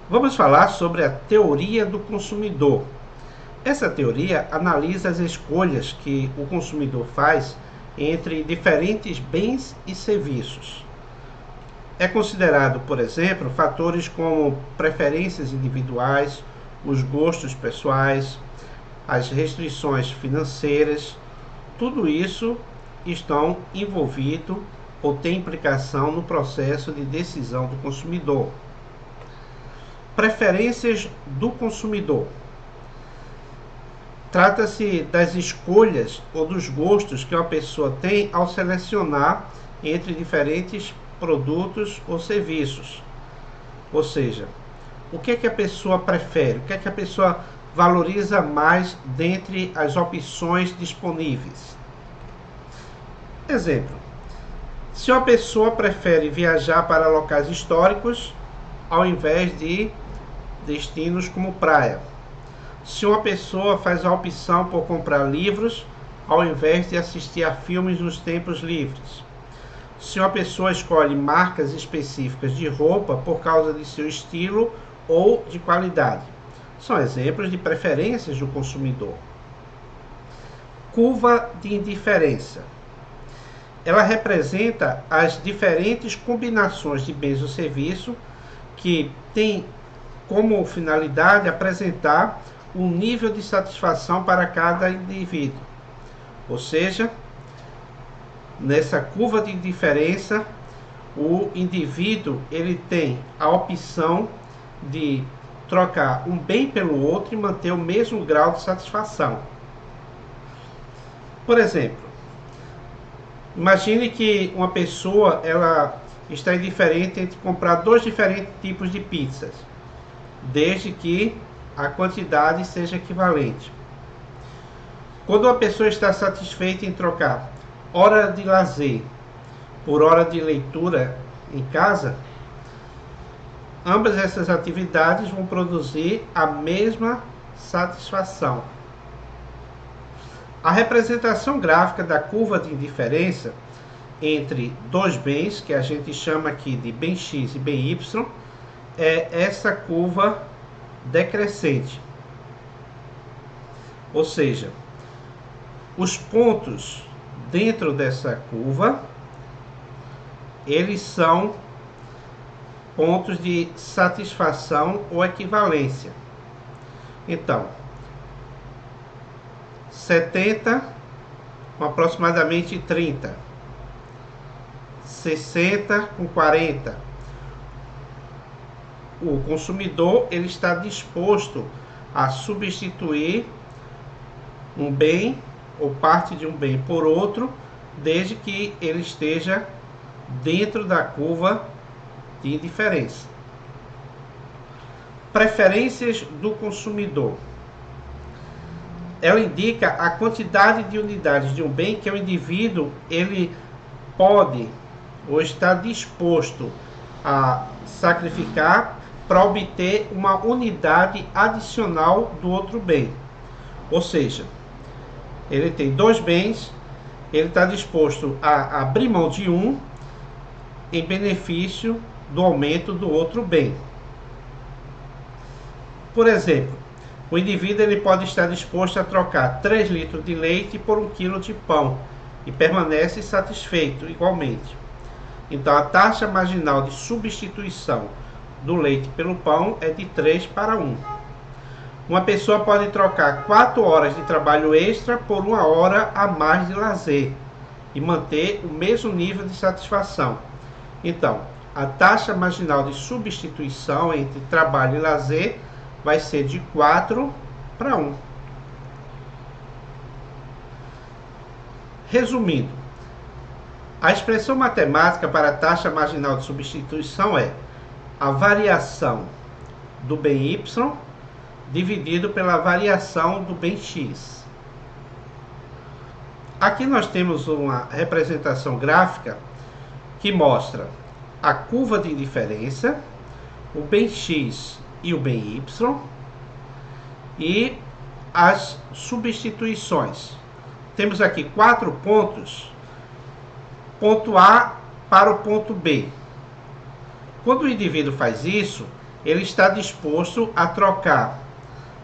Vamos falar sobre a teoria do consumidor. Essa teoria analisa as escolhas que o consumidor faz entre diferentes bens e serviços. É considerado, por exemplo, fatores como preferências individuais, os gostos pessoais, as restrições financeiras, tudo isso estão envolvido ou tem implicação no processo de decisão do consumidor. Preferências do consumidor. Trata-se das escolhas ou dos gostos que uma pessoa tem ao selecionar entre diferentes produtos ou serviços. Ou seja, o que é que a pessoa prefere? O que é que a pessoa valoriza mais dentre as opções disponíveis? Exemplo: se uma pessoa prefere viajar para locais históricos ao invés de destinos como praia. Se uma pessoa faz a opção por comprar livros ao invés de assistir a filmes nos tempos livres. Se uma pessoa escolhe marcas específicas de roupa por causa de seu estilo ou de qualidade. São exemplos de preferências do consumidor. Curva de indiferença. Ela representa as diferentes combinações de bens ou serviços que têm como finalidade apresentar um nível de satisfação para cada indivíduo. Ou seja, nessa curva de indiferença, o indivíduo ele tem a opção de trocar um bem pelo outro e manter o mesmo grau de satisfação. Por exemplo, imagine que uma pessoa ela está indiferente entre comprar dois diferentes tipos de pizzas, desde que a quantidade seja equivalente. Quando uma pessoa está satisfeita em trocar hora de lazer por hora de leitura em casa, ambas essas atividades vão produzir a mesma satisfação. A representação gráfica da curva de indiferença entre dois bens, que a gente chama aqui de bem X e bem Y, é essa curva decrescente. Ou seja, os pontos dentro dessa curva, eles são pontos de satisfação ou equivalência. Então, 70 com aproximadamente 30, 60 com 40. O consumidor ele está disposto a substituir um bem ou parte de um bem por outro, desde que ele esteja dentro da curva de indiferença. Preferências do consumidor. Ela indica a quantidade de unidades de um bem que o indivíduo ele pode ou está disposto a sacrificar para obter uma unidade adicional do outro bem. Ou seja, ele tem dois bens, ele está disposto a abrir mão de um em benefício do aumento do outro bem. Por exemplo, o indivíduo ele pode estar disposto a trocar 3 litros de leite por 1 quilo de pão e permanece satisfeito igualmente. Então, a taxa marginal de substituição do leite pelo pão é de 3 para 1. Uma pessoa pode trocar 4 horas de trabalho extra por 1 hora a mais de lazer e manter o mesmo nível de satisfação. Então, a taxa marginal de substituição entre trabalho e lazer vai ser de 4 para 1. Resumindo, a expressão matemática para a taxa marginal de substituição é a variação do bem Y dividido pela variação do bem X. Aqui nós temos uma representação gráfica que mostra a curva de indiferença, o bem X e o bem Y e as substituições. Temos aqui 4 pontos, ponto A para o ponto B. Quando o indivíduo faz isso, ele está disposto a trocar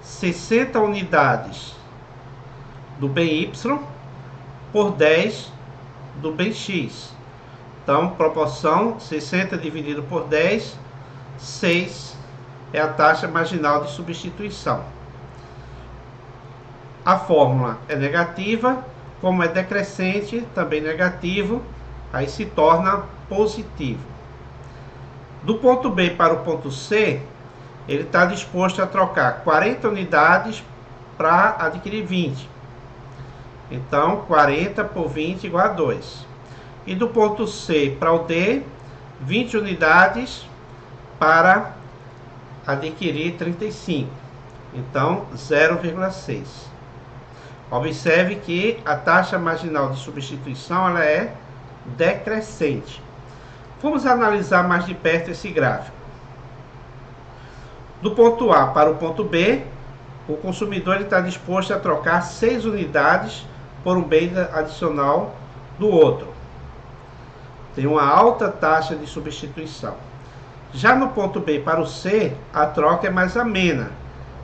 60 unidades do bem Y por 10 do bem X. Então, proporção 60 dividido por 10, 6 é a taxa marginal de substituição. A fórmula é negativa, como é decrescente, também negativo, aí se torna positivo. Do ponto B para o ponto C, ele está disposto a trocar 40 unidades para adquirir 20. Então, 40 por 20 igual a 2. E do ponto C para o D, 20 unidades para adquirir 35. Então, 0,6. Observe que a taxa marginal de substituição ela é decrescente. Vamos analisar mais de perto esse gráfico. Do ponto A para o ponto B, o consumidor está disposto a trocar 6 unidades por um bem adicional do outro. Tem uma alta taxa de substituição. Já no ponto B para o C, a troca é mais amena.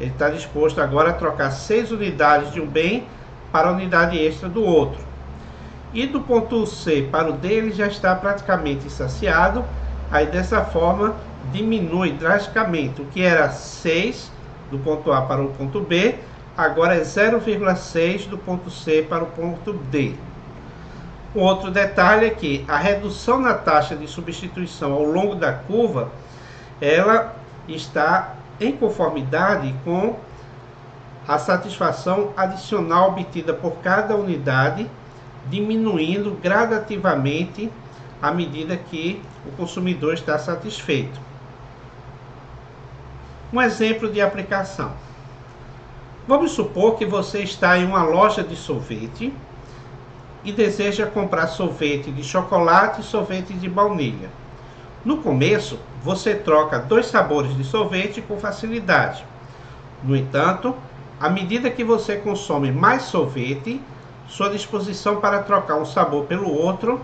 Ele está disposto agora a trocar 6 unidades de um bem para a unidade extra do outro. E do ponto C para o D, ele já está praticamente saciado. Aí dessa forma, diminui drasticamente. O que era 6 do ponto A para o ponto B, agora é 0,6 do ponto C para o ponto D. Um outro detalhe é que a redução na taxa de substituição ao longo da curva, ela está em conformidade com a satisfação adicional obtida por cada unidade, diminuindo gradativamente à medida que o consumidor está satisfeito. Um exemplo de aplicação. Vamos supor que você está em uma loja de sorvete e deseja comprar sorvete de chocolate e sorvete de baunilha. No começo, você troca 2 sabores de sorvete com facilidade. No entanto, à medida que você consome mais sorvete, sua disposição para trocar um sabor pelo outro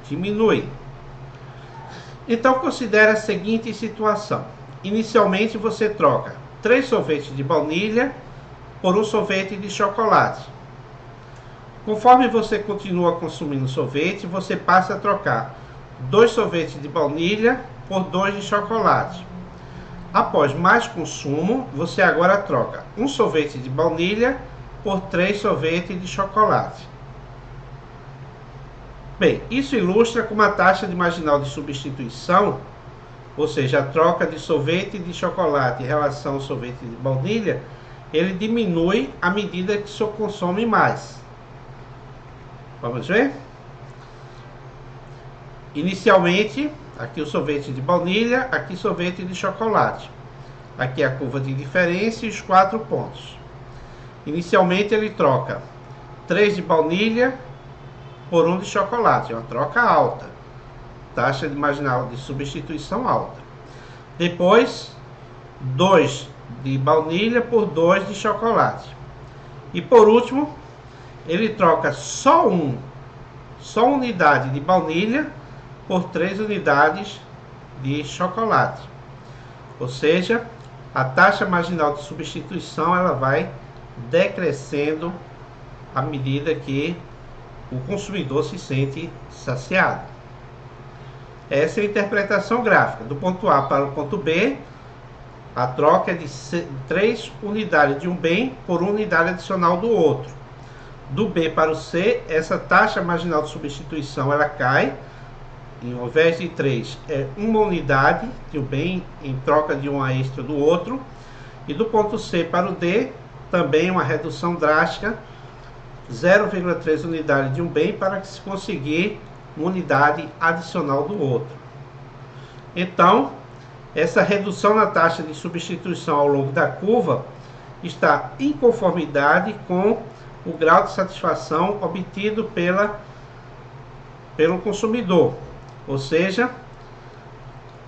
diminui. Então, considere a seguinte situação. Inicialmente, você troca 3 sorvetes de baunilha por um sorvete de chocolate. Conforme você continua consumindo sorvete, você passa a trocar 2 sorvetes de baunilha por 2 de chocolate. Após mais consumo, você agora troca um sorvete de baunilha por 3 sorvetes de chocolate. Bem, isso ilustra como a taxa de marginal de substituição, ou seja, a troca de sorvete de chocolate em relação ao sorvete de baunilha, ele diminui à medida que se consome mais. Vamos ver? Inicialmente, aqui o sorvete de baunilha, aqui sorvete de chocolate. Aqui a curva de diferença e os 4 pontos. Inicialmente ele troca 3 de baunilha por 1 de chocolate, é uma troca alta. Taxa de marginal de substituição alta. Depois, 2 de baunilha por 2 de chocolate. E por último, ele troca só uma unidade de baunilha por 3 unidades de chocolate. Ou seja, a taxa marginal de substituição ela vai decrescendo à medida que o consumidor se sente saciado. Essa é a interpretação gráfica. Do ponto A para o ponto B, a troca é de 3 unidades de um bem por 1 unidade adicional do outro. Do B para o C, essa taxa marginal de substituição ela cai. Ao invés de 3, é 1 unidade de um bem em troca de uma extra do outro. E do ponto C para o D, também uma redução drástica, 0,3 unidade de um bem para que se conseguir uma unidade adicional do outro. Então, essa redução na taxa de substituição ao longo da curva está em conformidade com o grau de satisfação obtido pelo consumidor. Ou seja,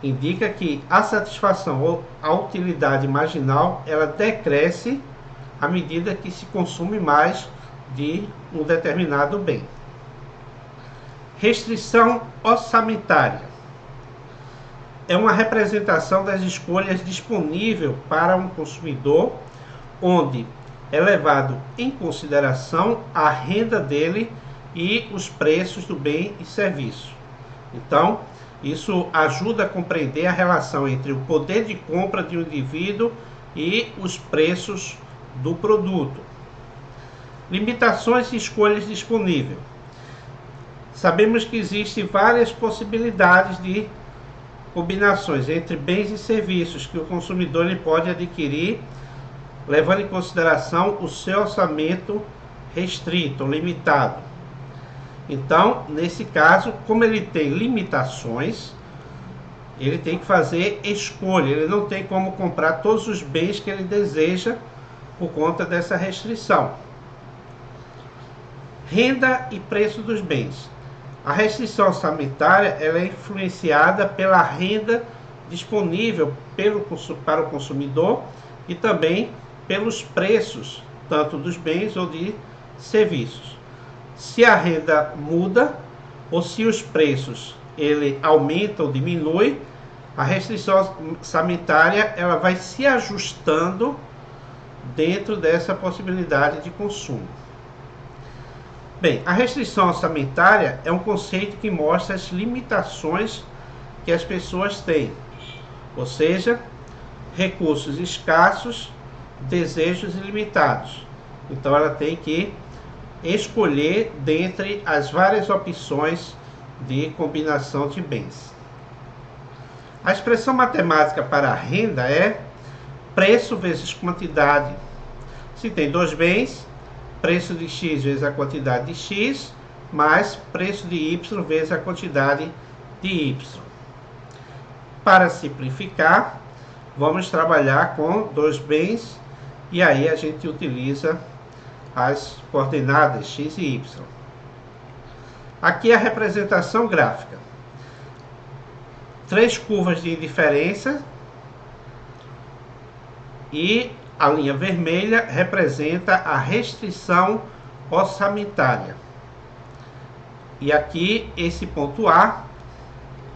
indica que a satisfação ou a utilidade marginal ela decresce à medida que se consome mais de um determinado bem. Restrição orçamentária. é uma representação das escolhas disponível para um consumidor, onde é levado em consideração a renda dele e os preços do bem e serviço. Então, isso ajuda a compreender a relação entre o poder de compra de um indivíduo e os preços do produto. Limitações e escolhas disponíveis. Sabemos que existem várias possibilidades de combinações entre bens e serviços que o consumidor ele pode adquirir, levando em consideração o seu orçamento restrito, limitado. Então, nesse caso, como ele tem limitações, ele tem que fazer escolha. Ele não tem como comprar todos os bens que ele deseja por conta dessa restrição. Renda e preço dos bens. A restrição orçamentária ela é influenciada pela renda disponível para o consumidor e também pelos preços, tanto dos bens ou de serviços. Se a renda muda ou se os preços ele aumenta ou diminui, a restrição orçamentária ela vai se ajustando dentro dessa possibilidade de consumo. Bem, a restrição orçamentária é um conceito que mostra as limitações que as pessoas têm, ou seja, recursos escassos, desejos ilimitados. Então ela tem que escolher dentre as várias opções de combinação de bens. A expressão matemática para a renda é preço vezes quantidade. Se tem dois bens, preço de X vezes a quantidade de X, mais preço de Y vezes a quantidade de Y. Para simplificar, vamos trabalhar com dois bens e aí a gente utiliza as coordenadas X e Y. Aqui a representação gráfica. Três curvas de indiferença e a linha vermelha representa a restrição orçamentária. E aqui esse ponto A,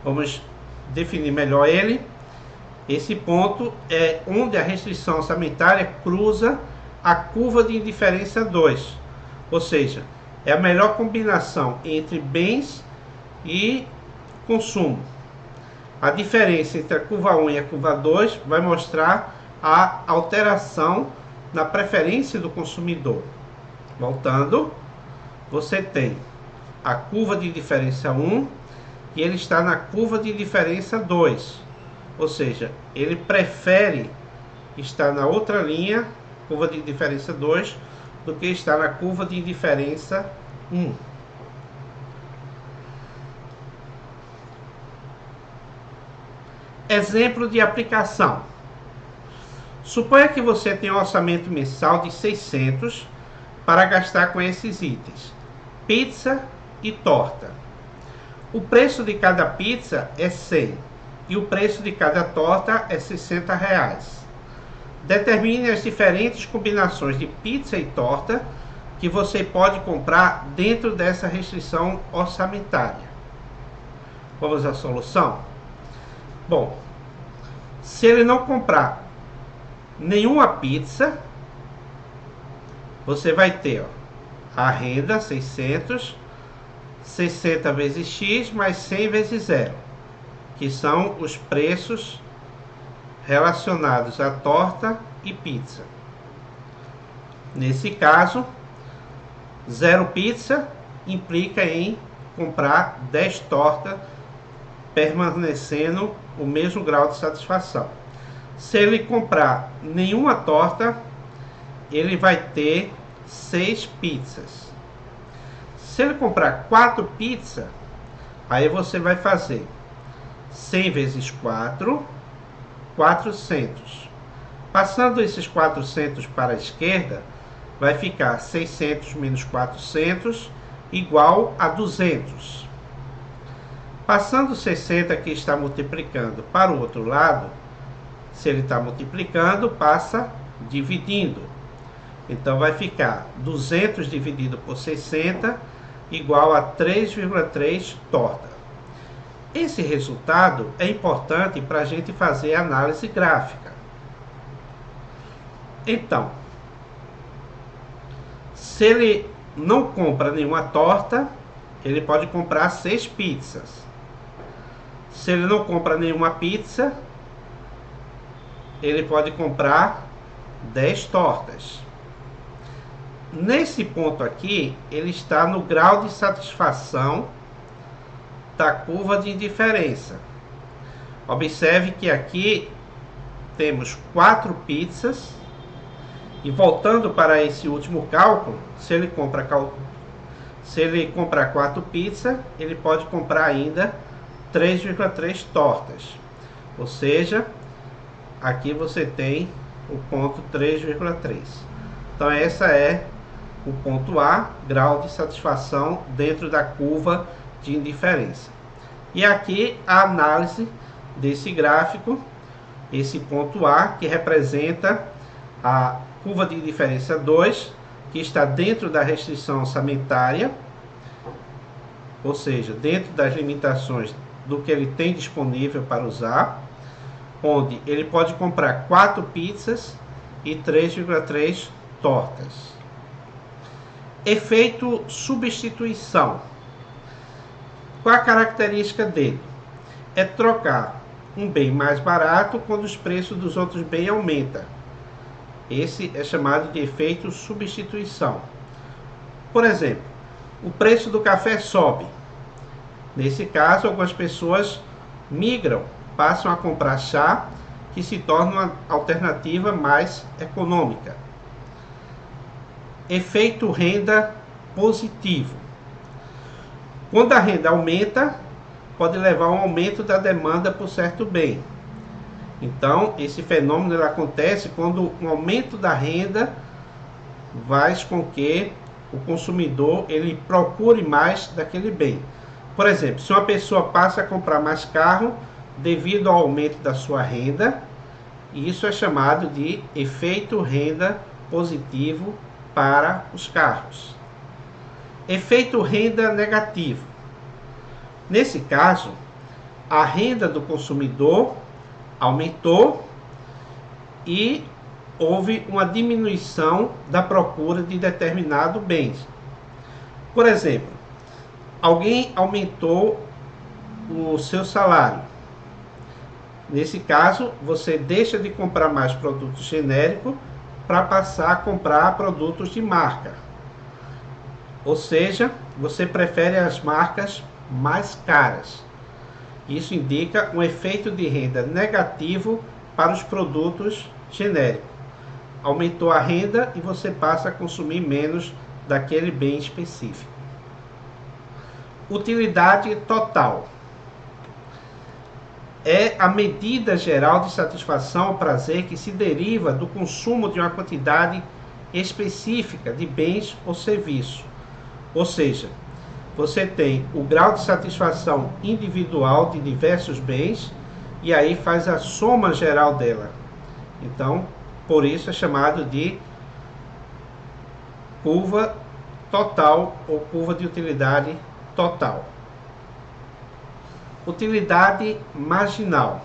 vamos definir melhor ele. Esse ponto é onde a restrição orçamentária cruza a curva de indiferença 2, ou seja, é a melhor combinação entre bens e consumo. A diferença entre a curva 1 e a curva 2 vai mostrar a alteração na preferência do consumidor. Voltando, você tem a curva de diferença 1 e ele está na curva de diferença 2, ou seja, ele prefere estar na outra linha, curva de diferença 2, do que estar na curva de diferença 1. Exemplo de aplicação. Suponha que você tem um orçamento mensal de 600 para gastar com esses itens: pizza e torta. O preço de cada pizza é 100 e o preço de cada torta é R$60. Determine as diferentes combinações de pizza e torta que você pode comprar dentro dessa restrição orçamentária. Vamos à solução? Bom, se ele não comprar nenhuma pizza, você vai ter a renda 600, 60 vezes X mais 100 vezes 0, que são os preços relacionados a torta e pizza. Nesse caso, 0 pizza implica em comprar 10 tortas, permanecendo o mesmo grau de satisfação. Se ele comprar nenhuma torta, ele vai ter 6 pizzas. Se ele comprar 4 pizzas, aí você vai fazer 100 vezes 4, 400. Passando esses 400 para a esquerda, vai ficar 600 menos 400 igual a 200. Passando 60 que está multiplicando para o outro lado, se ele está multiplicando, passa dividindo. Então vai ficar 200 dividido por 60 igual a 3,3 torta. Esse resultado é importante para a gente fazer análise gráfica. Então, se ele não compra nenhuma torta, ele pode comprar 6 pizzas. Se ele não compra nenhuma pizza, ele pode comprar 10 tortas. Nesse ponto aqui, ele está no grau de satisfação da curva de indiferença. Observe que aqui temos 4 pizzas. E voltando para esse último cálculo, se ele comprar 4 pizzas, ele pode comprar ainda 3,3 tortas. Ou seja, aqui você tem o ponto 3,3. Então essa é o ponto A, grau de satisfação dentro da curva de indiferença. E aqui a análise desse gráfico, esse ponto A, que representa a curva de indiferença 2, que está dentro da restrição orçamentária, ou seja, dentro das limitações do que ele tem disponível para usar, onde ele pode comprar 4 pizzas e 3,3 tortas. Efeito substituição. Qual a característica dele? É trocar um bem mais barato quando os preços dos outros bens aumentam. Esse é chamado de efeito substituição. Por exemplo, o preço do café sobe. Nesse caso, algumas pessoas migram, passam a comprar chá, que se torna uma alternativa mais econômica. Efeito renda positivo. Quando a renda aumenta, pode levar a um aumento da demanda por certo bem. Então, esse fenômeno ele acontece quando um aumento da renda faz com que o consumidor ele procure mais daquele bem. Por exemplo, se uma pessoa passa a comprar mais carro devido ao aumento da sua renda, isso é chamado de efeito renda positivo para os carros. Efeito renda negativo. Nesse caso, a renda do consumidor aumentou e houve uma diminuição da procura de determinado bem. Por exemplo, alguém aumentou o seu salário. Nesse caso, você deixa de comprar mais produtos genéricos para passar a comprar produtos de marca. Ou seja, você prefere as marcas mais caras. Isso indica um efeito de renda negativo para os produtos genéricos. Aumentou a renda e você passa a consumir menos daquele bem específico. Utilidade total. É a medida geral de satisfação ou prazer que se deriva do consumo de uma quantidade específica de bens ou serviços. Ou seja, você tem o grau de satisfação individual de diversos bens e aí faz a soma geral dela. Então, por isso é chamado de curva total ou curva de utilidade total. Utilidade marginal.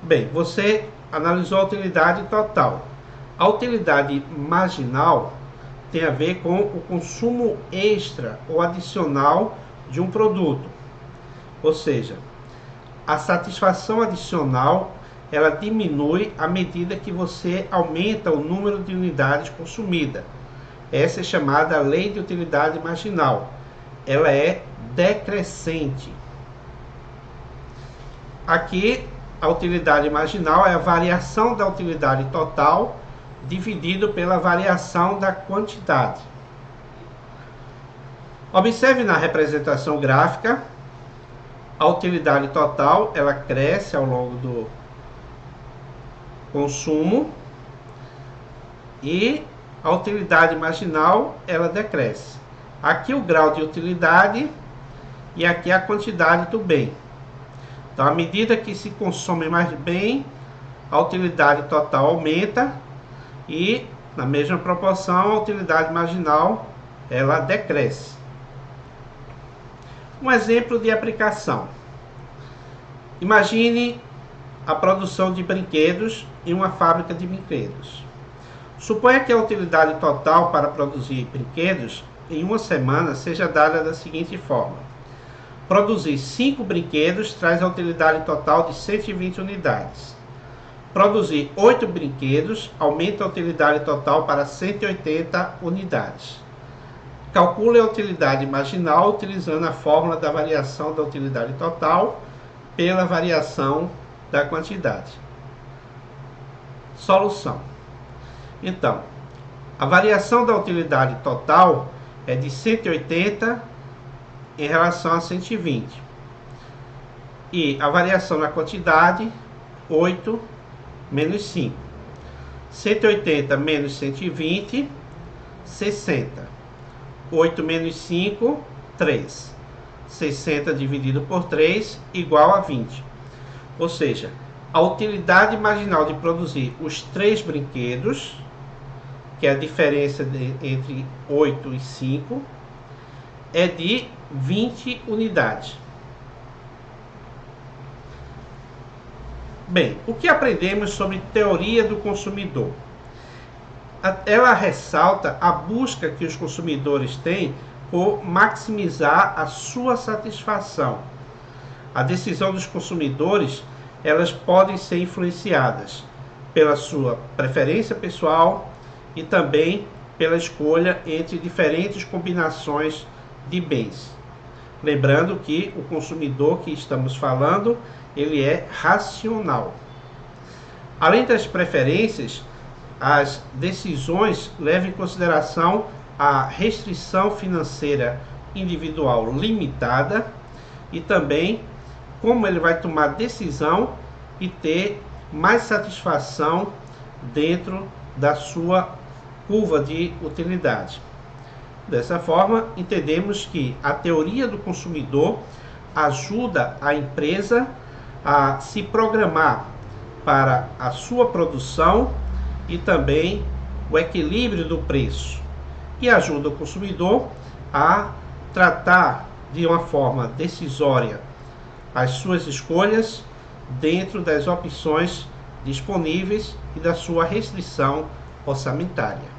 Bem, você analisou a utilidade total. A utilidade marginal tem a ver com o consumo extra ou adicional de um produto. Ou seja, a satisfação adicional ela diminui à medida que você aumenta o número de unidades consumidas. Essa é chamada lei de utilidade marginal. Ela é decrescente. Aqui, a utilidade marginal é a variação da utilidade total dividido pela variação da quantidade. Observe na representação gráfica, a utilidade total ela cresce ao longo do consumo e a utilidade marginal ela decresce. Aqui o grau de utilidade e aqui a quantidade do bem. Então, à medida que se consome mais bem, a utilidade total aumenta e, na mesma proporção, a utilidade marginal ela decresce. Um exemplo de aplicação. Imagine a produção de brinquedos em uma fábrica de brinquedos. Suponha que a utilidade total para produzir brinquedos em uma semana seja dada da seguinte forma. Produzir 5 brinquedos traz a utilidade total de 120 unidades. Produzir 8 brinquedos aumenta a utilidade total para 180 unidades. Calcule a utilidade marginal utilizando a fórmula da variação da utilidade total pela variação da quantidade. Solução. Então, a variação da utilidade total é de 180 em relação a 120. E a variação na quantidade, 8 menos 5. 180 menos 120, 60. 8 menos 5, 3. 60 dividido por 3 igual a 20. Ou seja, a utilidade marginal de produzir os 3 brinquedos, que é a diferença entre 8 e 5, é de 20 unidades. Bem, o que aprendemos sobre teoria do consumidor? Ela ressalta a busca que os consumidores têm por maximizar a sua satisfação. A decisão dos consumidores, elas podem ser influenciadas pela sua preferência pessoal e também pela escolha entre diferentes combinações de bens. Lembrando que o consumidor que estamos falando, ele é racional. Além das preferências, as decisões levam em consideração a restrição financeira individual limitada e também como ele vai tomar decisão e ter mais satisfação dentro da sua curva de utilidade. Dessa forma, entendemos que a teoria do consumidor ajuda a empresa a se programar para a sua produção e também o equilíbrio do preço, e ajuda o consumidor a tratar de uma forma decisória as suas escolhas dentro das opções disponíveis e da sua restrição orçamentária.